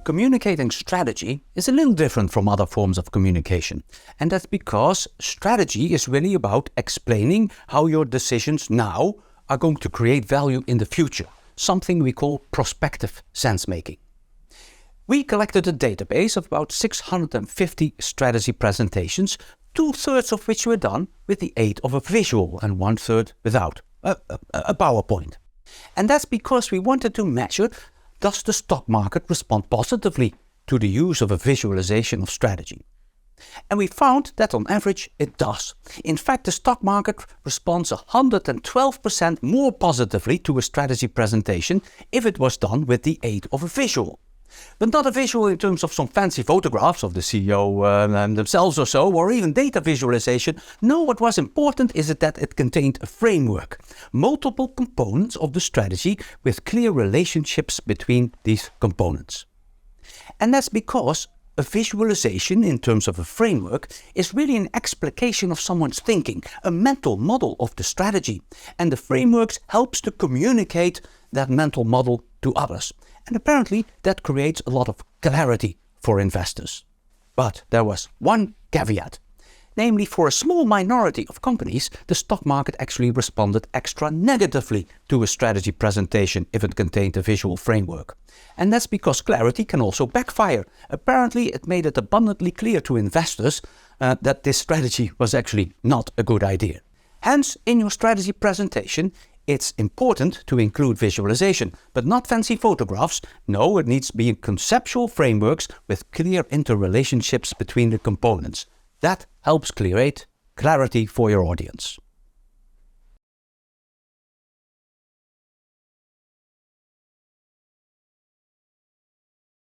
Communicating strategy is a little different from other forms of communication, and that's because strategy is really about explaining how your decisions now are going to create value in the future, something we call prospective sense-making. We collected a database of about 650 strategy presentations, 2/3 of which were done with the aid of a visual and 1/3 without, a PowerPoint. And that's because we wanted to measure, does the stock market respond positively to the use of a visualization of strategy? And we found that on average it does. In fact, the stock market responds 112% more positively to a strategy presentation if it was done with the aid of a visual. But not a visual in terms of some fancy photographs of the CEO themselves or so, or even data visualization. No, what was important is that it contained a framework, multiple components of the strategy with clear relationships between these components. And that's because a visualization in terms of a framework is really an explication of someone's thinking, a mental model of the strategy. And the frameworks helps to communicate that mental model to others. And apparently that creates a lot of clarity for investors. But there was one caveat. Namely, for a small minority of companies, the stock market actually responded extra negatively to a strategy presentation if it contained a visual framework. And that's because clarity can also backfire. Apparently, it made it abundantly clear to investors that this strategy was actually not a good idea. Hence, in your strategy presentation, it's important to include visualization, but not fancy photographs. No, it needs to be conceptual frameworks with clear interrelationships between the components. That helps create clarity for your audience.